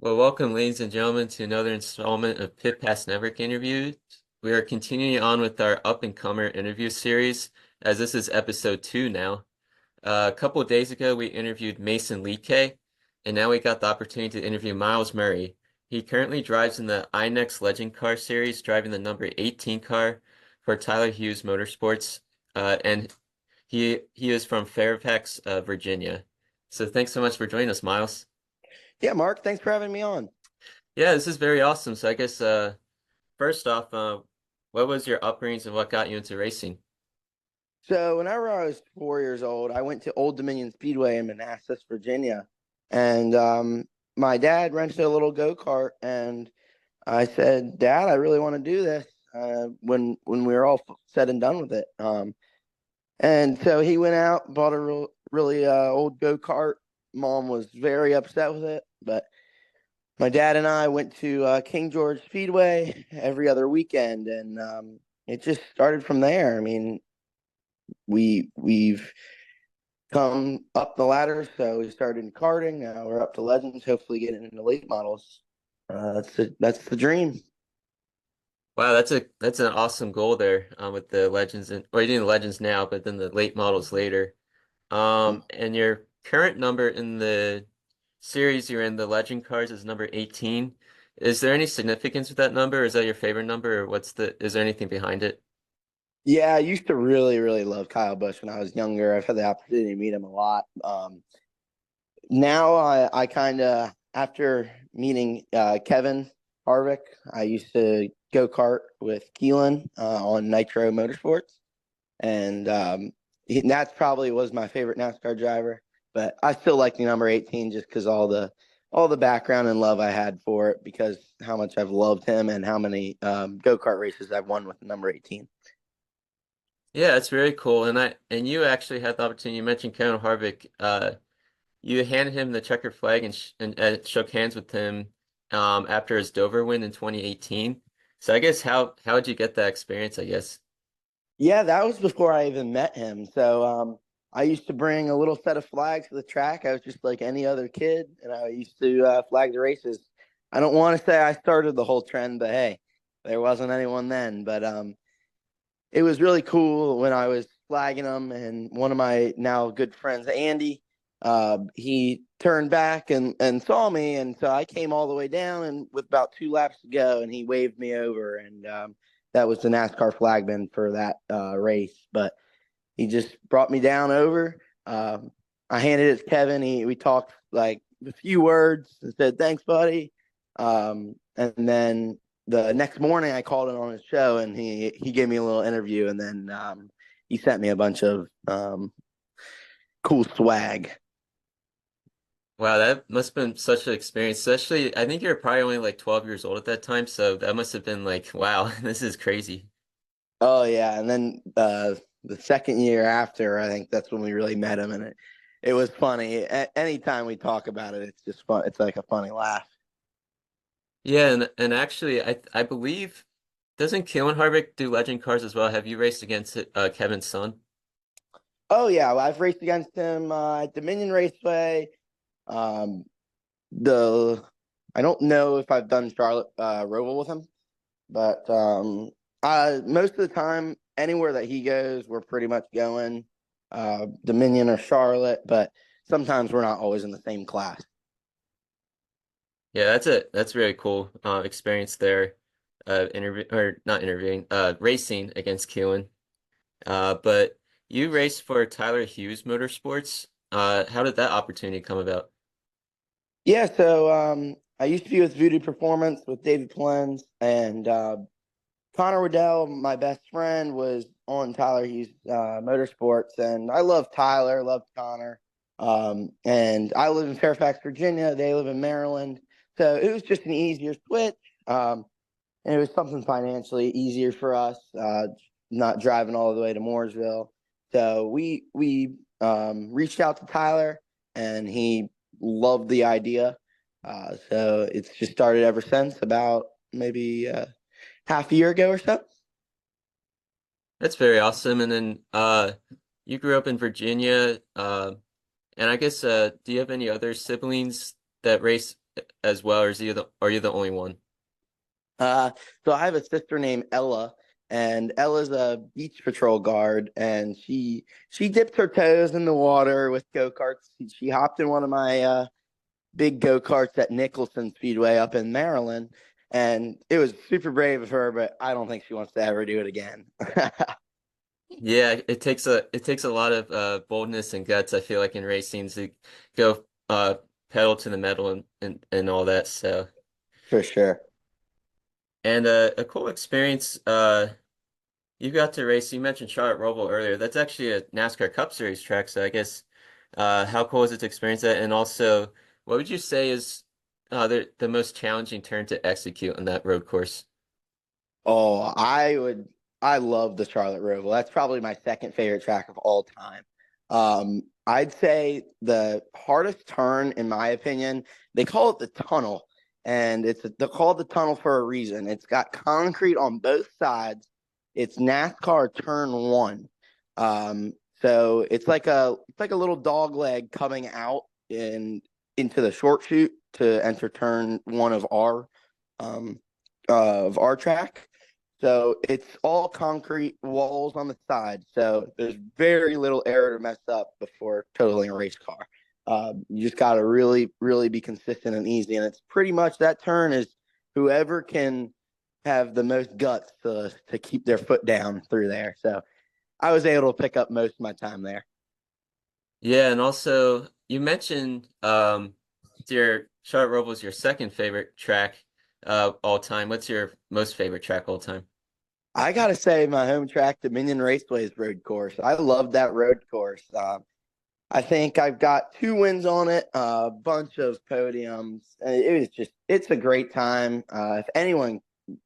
Well, welcome, ladies and gentlemen, to another installment of Pit Pass Network interviews. We are continuing on with our up-and-comer interview series, as this is episode 2 now. A couple of days ago, we interviewed Mason Leakey, and now we got the opportunity to interview Miles Murray. He currently drives in the iNext Legend Car Series, driving the number 18 car for Tyler Hughes Motorsports, and he is from Fairfax, Virginia. So thanks so much for joining us, Miles. Yeah, Mark, thanks for having me on. Yeah, this is very awesome. So I guess first off, what was your upbringing and what got you into racing? So, whenever I was 4 years old, I went to Old Dominion Speedway in Manassas, Virginia, and my dad rented a little go kart, and I said, "Dad, I really want to do this." When we were all said and done with it, and so he went out, bought a really old go kart. Mom was very upset with it, but my dad and I went to King George Speedway every other weekend, and it just started from there. I mean, we've come up the ladder. So we started in karting. Now we're up to legends. Hopefully, getting into late models. That's the dream. Wow, that's an awesome goal there with the legends and or you're doing the legends now, but then the late models later. And your current number in the series you're in, the legend cars, is number 18. Is there any significance with that number? Is that your favorite number, or is there anything behind it? Yeah, I used to really love Kyle Busch when I was younger. I've had the opportunity to meet him a lot. Now I kind of after meeting Kevin Harvick, I used to go kart with Keelan on Nitro Motorsports, and that's probably was my favorite NASCAR driver. But I still like the number 18 just because all the background and love I had for it because how much I've loved him and how many go kart races I've won with the number 18. Yeah, it's very cool. And you actually had the opportunity. You mentioned Kevin Harvick. You handed him the checker flag and shook hands with him after his Dover win in 2018. So I guess how did you get that experience, I guess? Yeah, that was before I even met him. So I used to bring a little set of flags to the track. I was just like any other kid, and I used to flag the races. I don't want to say I started the whole trend, but hey, there wasn't anyone then. But it was really cool when I was flagging them, and one of my now good friends, Andy, he turned back and saw me, and so I came all the way down, and with about 2 laps to go, and he waved me over, and that was the NASCAR flagman for that race. But he just brought me down over. I handed it to Kevin. We talked like a few words and said thanks, buddy. And then the next morning, I called in on his show, and he gave me a little interview, and then he sent me a bunch of cool swag. Wow, that must have been such an experience. Especially, I think you were probably only like 12 years old at that time, so that must have been like, wow, this is crazy. Oh yeah, and then the second year after, I think that's when we really met him, and it was funny. Anytime we talk about it, it's just fun. It's like a funny laugh. Yeah, and actually, I believe doesn't Keelan Harvick do legend cars as well? Have you raced against Kevin's son? Oh yeah, well, I've raced against him at Dominion Raceway. Um, the I don't know if I've done Charlotte Roval with him, but most of the time, anywhere that he goes, we're pretty much going Dominion or Charlotte. But sometimes we're not always in the same class. Yeah, that's really cool experience there. Interview or not interviewing, racing against Keelan. But you raced for Tyler Hughes Motorsports. How did that opportunity come about? Yeah, so I used to be with Voodoo Performance with David Plens, and Connor Waddell, my best friend, was on Tyler Hughes Motorsports, and I love Tyler, love Connor, and I live in Fairfax, Virginia. They live in Maryland, so it was just an easier switch, and it was something financially easier for us, not driving all the way to Mooresville. So we reached out to Tyler, and he loved the idea. So it's just started ever since, about maybe half a year ago or so. That's very awesome. And then you grew up in Virginia. And I guess do you have any other siblings that race as well, or are you the only one? Uh, so I have a sister named Ella, and Ella's a beach patrol guard, and she dips her toes in the water with go-karts. She hopped in one of my big go-karts at Nicholson Speedway up in Maryland, and it was super brave of her, but I don't think she wants to ever do it again. Yeah, it takes a lot of boldness and guts, I feel like, in racing to go pedal to the metal and all that. So, For sure. and a cool experience you got to race. You mentioned Charlotte Roval earlier. That's actually a NASCAR Cup Series track. So I guess how cool is it to experience that? And also, what would you say is the most challenging turn to execute on that road course? Oh, I love the Charlotte Roval. That's probably my second favorite track of all time. I'd say the hardest turn, in my opinion, they call it the tunnel, and they're called the tunnel for a reason. It's got concrete on both sides. It's NASCAR turn one. So it's like a little dog leg coming out into the short chute to enter turn one um of our track. So it's all concrete walls on the side. So there's very little air to mess up before totaling a race car. You just got to really, really be consistent and easy. And it's pretty much that turn is whoever can have the most guts to keep their foot down through there. So I was able to pick up most of my time there. Yeah, and also you mentioned your Charlotte Roval was your second favorite track all time. What's your most favorite track all time? I gotta say, my home track, Dominion Raceway's road course. I love that road course. I think I've got 2 wins on it, a bunch of podiums. It's a great time. If anyone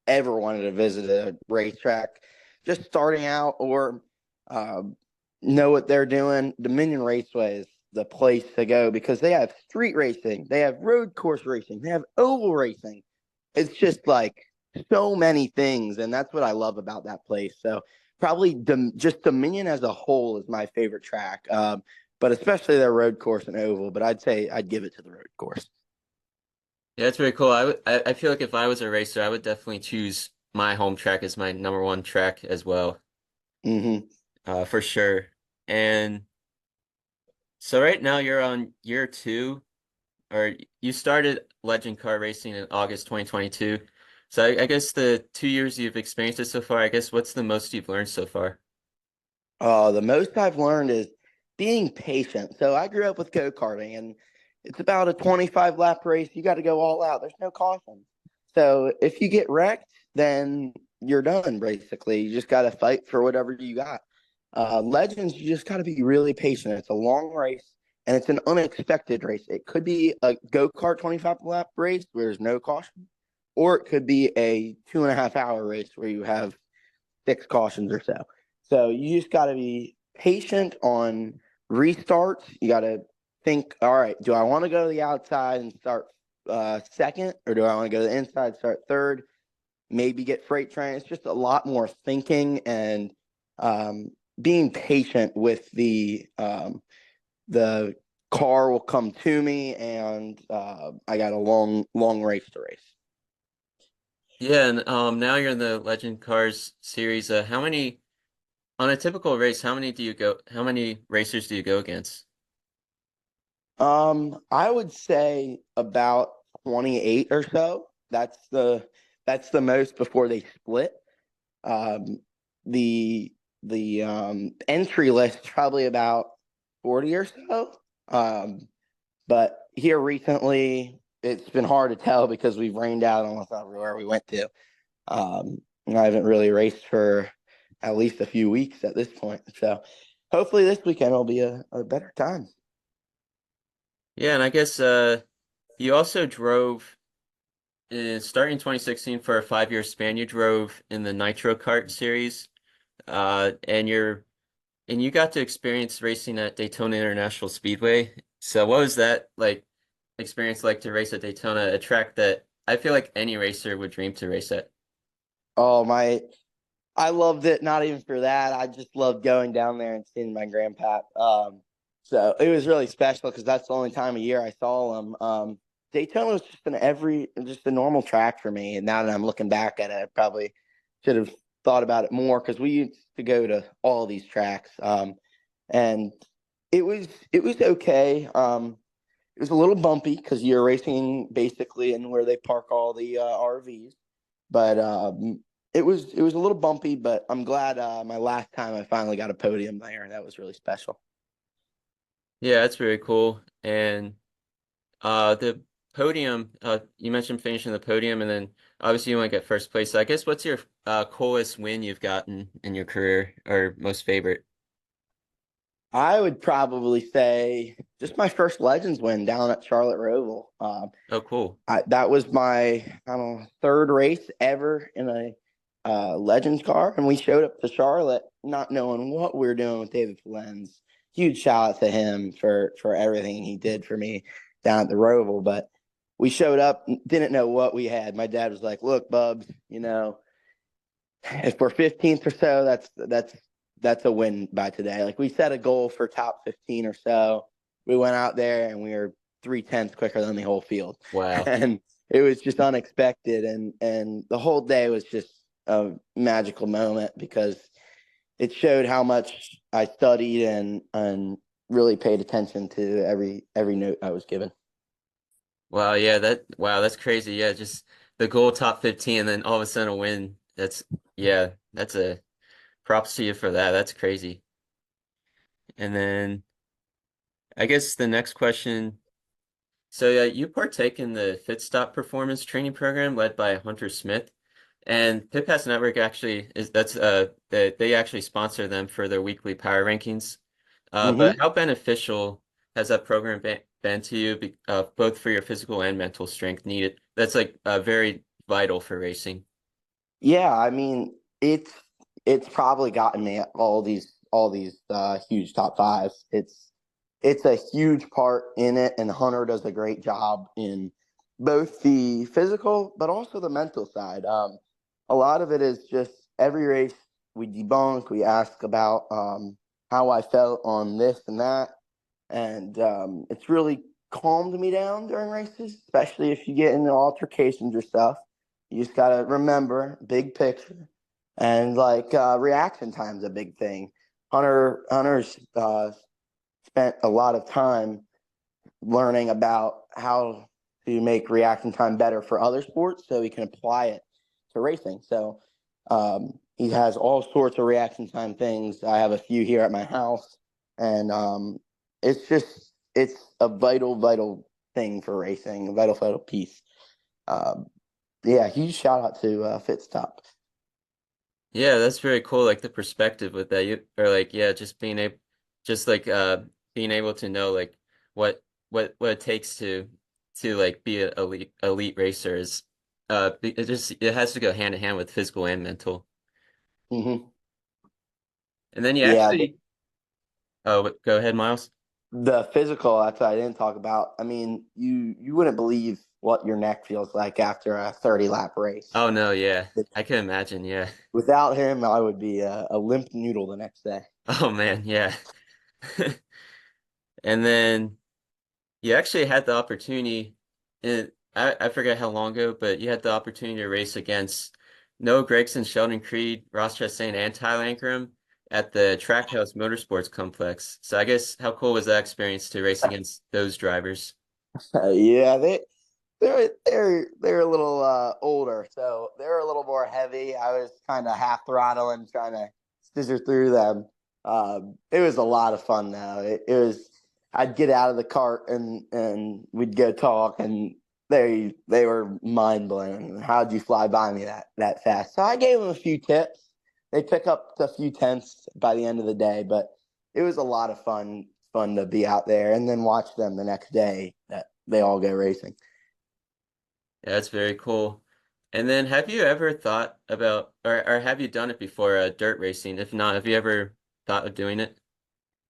ever wanted to visit a racetrack, just starting out or uh, know what they're doing, Dominion Raceway is the place to go because they have street racing, they have road course racing, they have oval racing. It's just like so many things, and that's what I love about that place. So probably just Dominion as a whole is my favorite track. But especially their road course and oval. But I'd say I'd give it to the road course. Yeah, it's very cool. I feel like if I was a racer, I would definitely choose my home track as my number one track as well, Hmm. for sure. And so right now you're on year two, or you started Legend Car Racing in August 2022. So I guess the 2 years you've experienced it so far, I guess what's the most you've learned so far? The most I've learned is being patient. So I grew up with go karting, and it's about a 25 lap race. You got to go all out. There's no caution. So if you get wrecked, then you're done. Basically, you just got to fight for whatever you got. Legends, you just got to be really patient. It's a long race, and it's an unexpected race. It could be a go kart 25 lap race where there's no caution, or it could be a 2.5 hour race where you have 6 cautions or so. So you just got to be patient on restarts. You got to think, all right, do I want to go to the outside and start second, or do I want to go to the inside, start third? Maybe get freight train. It's just a lot more thinking and um, being patient with the car will come to me, and I got a long race to race. Yeah, and now you're in the Legend Cars series. How many on a typical race, how many racers do you go against? I would say about 28 or so. That's the most before they split. Um, the entry list probably about 40 or so. Um, but here recently, it's been hard to tell because we've rained out almost everywhere we went to. I haven't really raced for at least a few weeks at this point. So hopefully this weekend will be a better time. Yeah, and I guess you also drove starting in 2016 for a 5 year span. You drove in the Nitro Kart series, and you got to experience racing at Daytona International Speedway. So what was that like experience like to race at Daytona, a track that I feel like any racer would dream to race at? Oh my, I loved it. Not even for that. I just loved going down there and seeing my grandpa. So it was really special because that's the only time of year I saw him. Daytona was just a normal track for me. And now that I'm looking back at it, I probably should have thought about it more because we used to go to all these tracks. And it was okay. It was a little bumpy because you're racing basically in where they park all the RVs, but it was a little bumpy. But I'm glad my last time I finally got a podium there. That was really special. Yeah, that's very cool. And the podium, you mentioned finishing the podium, and then obviously you want to get first place. So I guess what's your coolest win you've gotten in your career, or most favorite? I would probably say just my first Legends win down at Charlotte Roval. Oh, cool. That was my I don't know, third race ever in a Legends car, and we showed up to Charlotte not knowing what we were doing with David Lenz. Huge shout out to him for everything he did for me down at the Roval. But we showed up, didn't know what we had. My dad was like, "Look, Bubs, you know, if we're 15th or so, that's a win by today. Like we set a goal for top 15 or so. We went out there and we were 3/10 quicker than the whole field, Wow. and it was just unexpected. And the whole day was just a magical moment because it showed how much I studied and really paid attention to every note I was given. Wow, yeah, wow, that's crazy. Yeah, just the goal top 15 and then all of a sudden a win. Yeah, that's a props to you for that. That's crazy. And then I guess the next question. So yeah, you partake in the FitStop performance training program led by Hunter Smith, and Pit Pass Network actually is that's they actually sponsor them for their weekly power rankings. But Mm-hmm. how beneficial has that program been to you, both for your physical and mental strength needed? That's like very vital for racing. Yeah, I mean, it's probably gotten me all these huge top fives. It's a huge part in it, and Hunter does a great job in both the physical but also the mental side. A lot of it is just every race we debunk, we ask about how I felt on this and that, and it's really calmed me down during races, especially if you get into altercations or stuff. You just gotta remember big picture, and like reaction time's a big thing. Hunter's spent a lot of time learning about how to make reaction time better for other sports, so he can apply it to racing. So he has all sorts of reaction time things. I have a few here at my house, and it's a vital thing for racing, a vital piece. Um, yeah, huge shout out to Fitstop. Yeah, that's very cool. Like the perspective with that, you or like yeah, just being able, just like being able to know like what what it takes to like be an elite racer is it has to go hand in hand with physical and mental. Mm-hmm. And then you Yeah, actually go ahead, Miles. the physical, that's what I didn't talk about. I mean, you wouldn't believe what your neck feels like after a 30 lap race. Oh no, yeah, I can imagine. Yeah. Without him, I would be a limp noodle the next day. Oh man, yeah. And then you actually had the opportunity, and I forget how long ago, but you had the opportunity to race against Noah Gragson, Sheldon Creed, Ross Chastain, and Tyler Ankrum at the Trackhouse Motorsports Complex. So I guess how cool was that experience to race against those drivers? Yeah, they're a little older, so they're a little more heavy. I was kind of half throttling, trying to scissor through them. It was a lot of fun though. It was. I'd get out of the cart and we'd go talk, and they were mind blowing. How'd you fly by me that fast? So I gave them a few tips. They pick up a few tenths by the end of the day, but it was a lot of fun to be out there and then watch them the next day that they all go racing. Yeah, that's very cool. And then have you ever thought about, or have you done it before, dirt racing? If not, have you ever thought of doing it,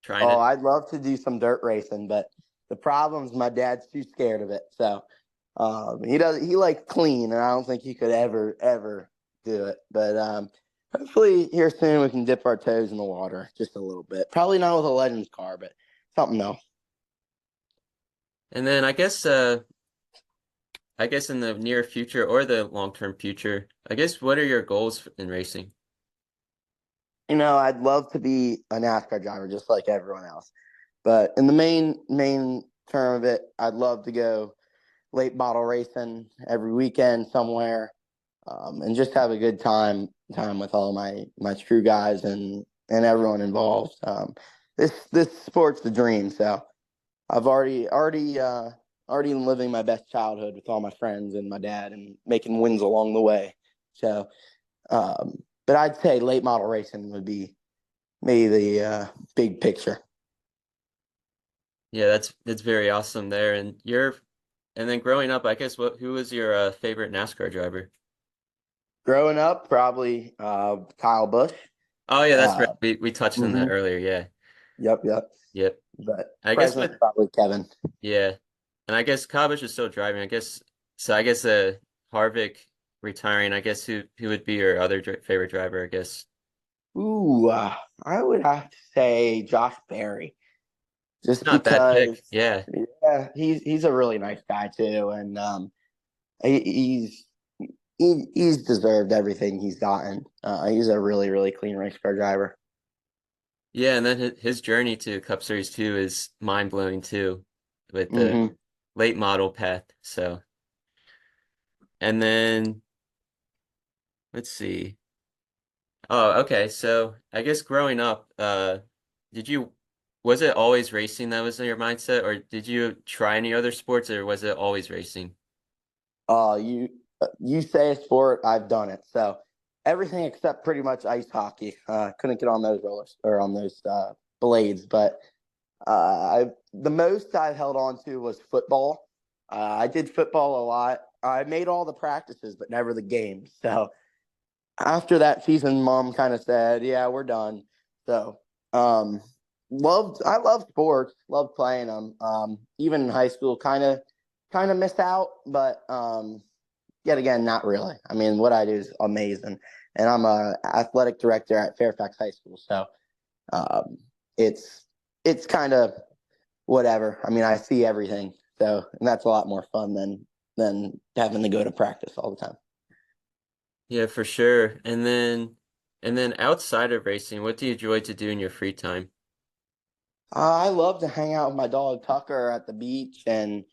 trying Oh, it? I'd love to do some dirt racing, but the problem is my dad's too scared of it. So he likes clean, and I don't think he could ever do it. But hopefully here soon we can dip our toes in the water just a little bit. Probably not with a Legends car, but something else. And then I guess I guess in the near future or the long-term future, I guess what are your goals in racing? I'd love to be a NASCAR driver just like everyone else. But in the main term of it, I'd love to go late model racing every weekend somewhere, and just have a good time with all my crew guys and everyone involved. This sport's the dream. So I've already living my best childhood with all my friends and my dad and making wins along the way. So, but I'd say late model racing would be maybe the big picture. Yeah, that's very awesome there. And then growing up, I guess who was your favorite NASCAR driver? Growing up, probably Kyle Busch. Oh yeah, that's right. Uh, We touched on that mhm. earlier. Yeah. Yep. Yep. But I guess present, with probably Kevin. yeah. And I guess Kabish is still driving. I guess so. I guess Harvick retiring. I guess who would be your other favorite driver? I guess Ooh, I would have to say Josh Berry, it's just not a bad because, pick. Yeah. yeah, he's a really nice guy too, and he, he's he's deserved everything he's gotten. He's a really clean race car driver. Yeah, and then his journey to Cup Series 2 is mind-blowing too, with the Hmm. late model path. So, and then let's see. Oh, okay. So I guess growing up, did you was it always racing that was in your mindset, or did you try any other sports, or was it always racing? You say a sport, I've done it. So everything except pretty much ice hockey. Couldn't get on those rollers or on those blades, but the most I've held on to was football. I did football a lot. I made all the practices, but never the games. So after that season, mom kind of said, "Yeah, we're done." So, um, I love sports, love playing them. Even in high school, kind of missed out, but yet again, not really. I mean, what I do is amazing, and I'm a athletic director at Fairfax High School, so um, it's it's kind of whatever. I mean, I see everything, so and that's a lot more fun than having to go to practice all the time. Yeah, for sure. And then outside of racing, what do you enjoy to do in your free time? I love to hang out with my dog Tucker at the beach and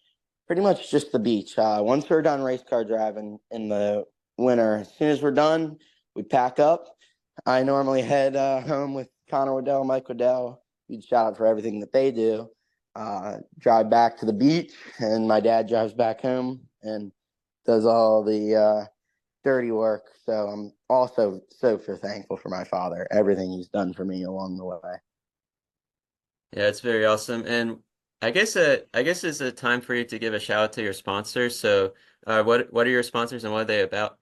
pretty much just the beach. Once we're done race car driving in the winter, as soon as we're done, we pack up. I normally head home with Connor Waddell, Mike Waddell. Huge shout out for everything that they do. Drive back to the beach, and my dad drives back home and does all the dirty work. So I'm also so thankful for my father, everything he's done for me along the way. Yeah, it's very awesome. And I guess it's a time for you to give a shout out to your sponsors. So, what are your sponsors and what are they about?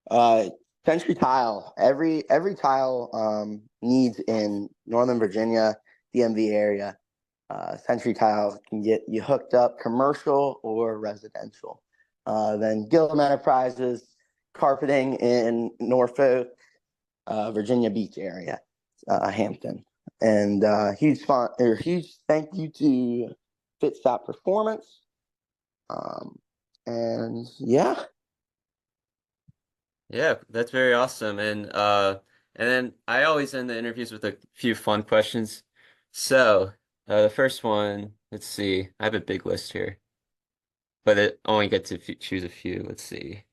Uh, Century Tile. Every tile needs in Northern Virginia, DMV area. Century Tile can get you hooked up, commercial or residential. Then Gillum Enterprises, carpeting in Norfolk, Virginia Beach area, Hampton, and huge thank you to Fit Stop Performance. Um, and yeah, Yeah, that's very awesome. And then I always end the interviews with a few fun questions. So, the first one, let's see. I have a big list here, but it only get to f choose a few. Let's see.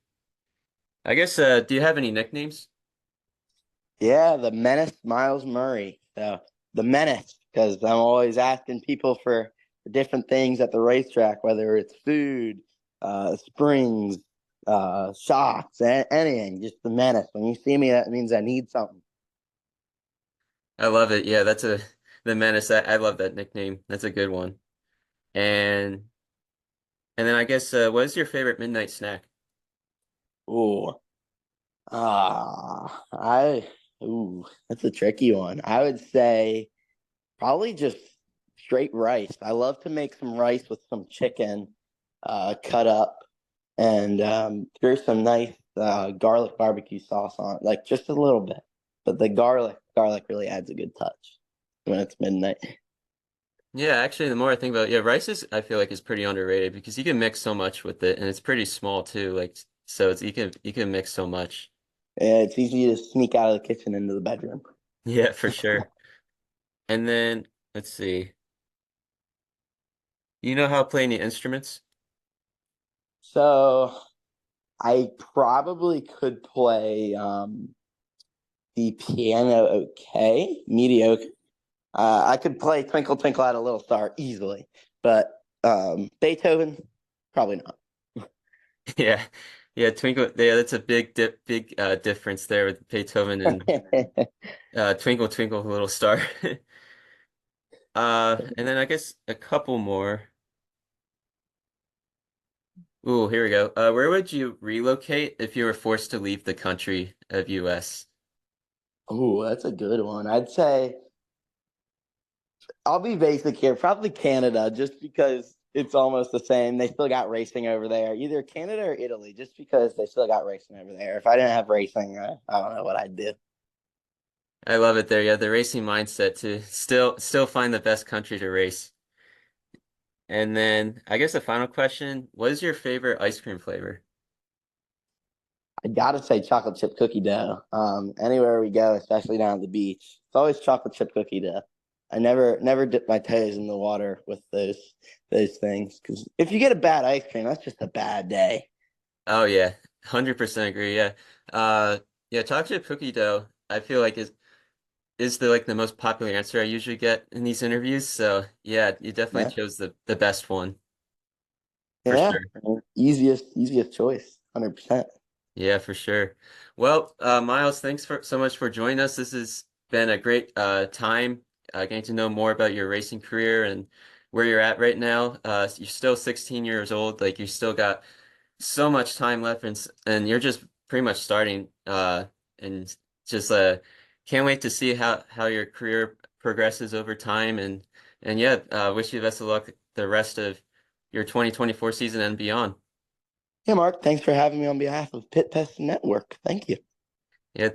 I guess do you have any nicknames? yeah, the Menace Miles Murray. So the Menace, because I'm always asking people for different things at the racetrack, whether it's food, springs, shots, anything. Just the Menace. When you see me, that means I need something. I love it. Yeah, that's a the menace. I love that nickname. That's a good one. And and then I guess what is your favorite midnight snack? Ooh, I ooh, that's a tricky one. I would say probably just straight rice. I love to make some rice with some chicken, cut up, and throw some nice garlic barbecue sauce on it, like just a little bit. But the garlic really adds a good touch when it's midnight. Yeah, actually, the more I think about it, yeah, rice is I feel like is pretty underrated because you can mix so much with it, and it's pretty small too. Like, so it's you can mix so much. Yeah, it's easy to sneak out of the kitchen into the bedroom. Yeah, for sure. And then let's see. You know how to play any instruments? So I probably could play the piano okay, mediocre. I could play Twinkle Twinkle Had a Little Star easily, but Beethoven, probably not. Yeah. Yeah, Twinkle, yeah, that's a big difference there with Beethoven and Twinkle Twinkle Little Star. And then I guess a couple more. Ooh, here we go. Where would you relocate if you were forced to leave the country of US? Oh, that's a good one. I'd say I'll be basic here. Probably Canada, just because it's almost the same. They still got racing over there. Either Canada or Italy, just because they still got racing over there. If I didn't have racing, I don't know what I'd do. I love it there. Yeah, the racing mindset to still find the best country to race. And then I guess the final question, what is your favorite ice cream flavor? I gotta say chocolate chip cookie dough. Anywhere we go, especially down at the beach, it's always chocolate chip cookie dough. I never dip my toes in the water with those things because if you get a bad ice cream, that's just a bad day. Oh yeah, 100% agree. Yeah. Uh yeah, chocolate chip cookie dough, I feel like is the like the most popular answer I usually get in these interviews. So, yeah, you definitely Yeah, chose the best one for yeah, sure. easiest choice, 100%. Yeah, for sure. Well, Miles, thanks for so much for joining us. This has been a great time getting to know more about your racing career and where you're at right now. You're still 16 years old, like you still got so much time left, and you're just pretty much starting. And just can't wait to see how your career progresses over time. And yeah, wish you the best of luck the rest of your 2024 season and beyond. Yeah, Mark, thanks for having me on behalf of Pit Pest Network. Thank you. Yeah.